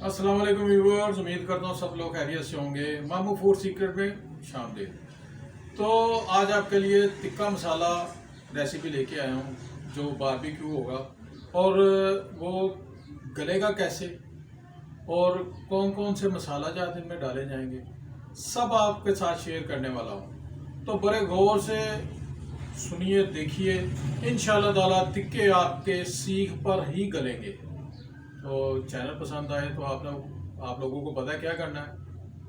अस्सलाम वालेकुम व्यूअर्स, उम्मीद करता हूँ सब लोग खैरियत से होंगे। मामू फूड सीक्रेट में शामिल। तो आज आपके लिए टिक्का मसाला रेसिपी लेके आया हूँ जो बारबेक्यू होगा और वो गलेगा कैसे और कौन कौन से मसाला जात इनमें डाले जाएंगे सब आपके साथ शेयर करने वाला हूँ। तो बड़े गौर से सुनिए, देखिए, इंशाल्लाह ताला टिक्के आपके सीख पर ही गलेंगे। तो चैनल पसंद आए तो आप लोगों को पता है क्या करना है,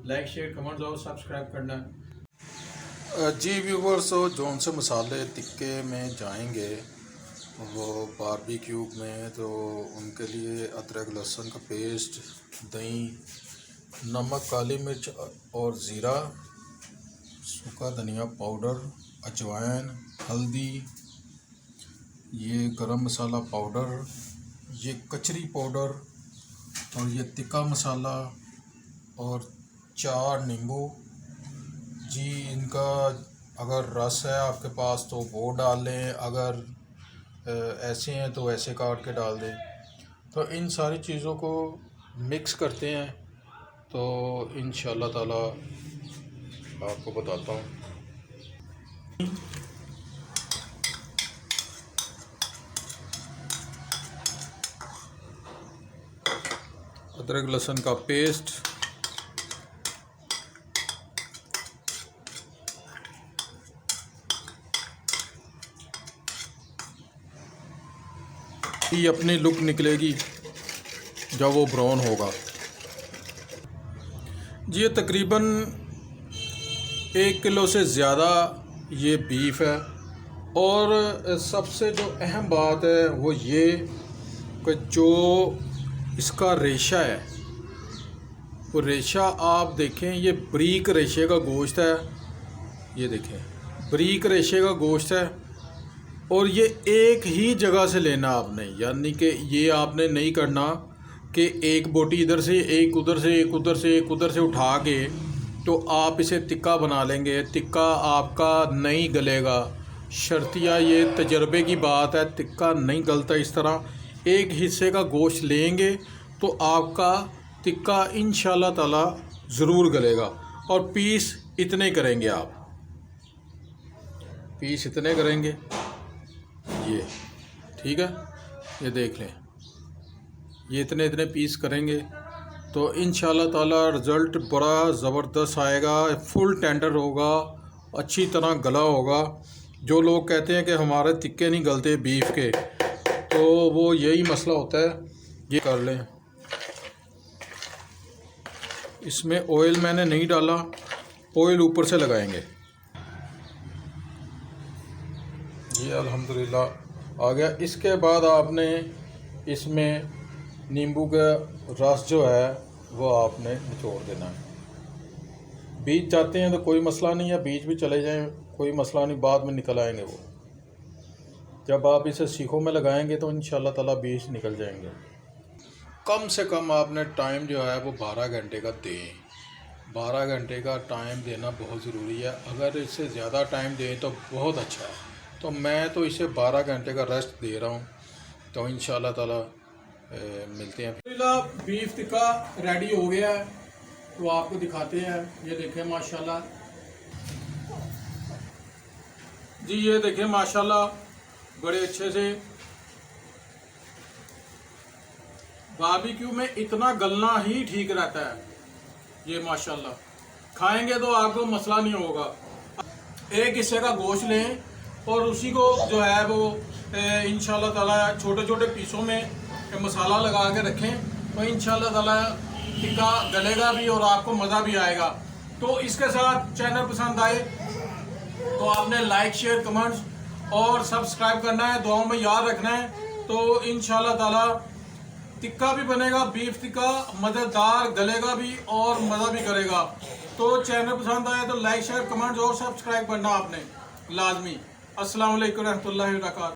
लाइक शेयर कमेंट और सब्सक्राइब करना है। जी व्यूवर्स, जौन से मसाले टिक्के में जाएंगे वो बारबेक्यू में, तो उनके लिए अदरक लहसुन का पेस्ट, दही, नमक, काली मिर्च और ज़ीरा, सूखा धनिया पाउडर, अजवाइन, हल्दी, ये गरम मसाला पाउडर, ये कचरी पाउडर और ये टिक्का मसाला और 4 नींबू। जी इनका अगर रस है आपके पास तो वो डाल लें, अगर ऐसे हैं तो ऐसे काट के डाल दें। तो इन सारी चीज़ों को मिक्स करते हैं तो इंशाल्लाह ताला आपको बताता हूँ। अदरक लहसुन का पेस्ट, ये अपनी लुक निकलेगी जब वो ब्राउन होगा। जी ये तकरीबन 1 किलो से ज़्यादा ये बीफ है और सबसे जो अहम बात है वो ये कि जो इसका रेशा है वो रेशा आप देखें, ये बरीक रेशे का गोश्त है। ये देखें, बरीक रेशे का गोश्त है और ये एक ही जगह से लेना आपने, यानी कि ये आपने नहीं करना कि एक बोटी इधर से, एक उधर से, एक उधर से, एक उधर से उठा के तो आप इसे टिक्का बना लेंगे। टिक्का आपका नहीं गलेगा, शर्तिया ये तजर्बे की बात है, टिक्का नहीं गलता इस तरह। एक हिस्से का गोश्त लेंगे तो आपका टिक्का इंशाल्लाह ताला ज़रूर गलेगा। और पीस इतने करेंगे आप, पीस इतने करेंगे, ये ठीक है, ये देख लें, ये इतने इतने पीस करेंगे तो इंशाल्लाह ताला रिज़ल्ट बड़ा ज़बरदस्त आएगा। फुल टेंडर होगा, अच्छी तरह गला होगा। जो लोग कहते हैं कि हमारे टिक्के नहीं गलते बीफ के, तो वो यही मसला होता है। ये कर लें। इसमें ऑयल मैंने नहीं डाला, ऑयल ऊपर से लगाएंगे। ये अल्हम्दुलिल्लाह आ गया। इसके बाद आपने इसमें नींबू का रस जो है वो आपने निचोड़ देना है। बीज जाते हैं तो कोई मसला नहीं है, बीज भी चले जाएं कोई मसला नहीं, बाद में निकल आएंगे वो। जब आप इसे सीखों में लगाएंगे तो इंशाल्लाह ताला बीज निकल जाएंगे। कम से कम आपने टाइम जो है वो 12 घंटे का दें। 12 घंटे का टाइम देना बहुत ज़रूरी है। अगर इससे ज़्यादा टाइम दें तो बहुत अच्छा है। तो मैं तो इसे 12 घंटे का रेस्ट दे रहा हूँ। तो इंशाल्लाह ताला मिलते हैं। बीफ टिक्का रेडी हो गया है तो आपको दिखाते हैं। ये देखें माशाल्लाह जी, ये देखें माशाल्लाह बड़े अच्छे से। बारबेक्यू में इतना गलना ही ठीक रहता है। ये माशाल्लाह खाएंगे तो आपको मसला नहीं होगा। एक हिस्से का गोश्त लें और उसी को जो है वो इंशाल्लाह ताला छोटे छोटे पीसों में मसाला लगा के रखें तो इंशाल्लाह ताला टिक्का गलेगा भी और आपको मज़ा भी आएगा। तो इसके साथ चैनल पसंद आए तो आपने लाइक शेयर कमेंट्स और सब्सक्राइब करना है, दुआओं में याद रखना है। तो इंशाल्लाह ताला टिक्का भी बनेगा, बीफ टिक्का मज़ेदार, गलेगा भी और मज़ा भी करेगा। तो चैनल पसंद आए तो लाइक शेयर कमेंट्स और सब्सक्राइब करना आपने लाजमी। अस्सलाम वालेकुम रहमतुल्लाहि व बरकातहू।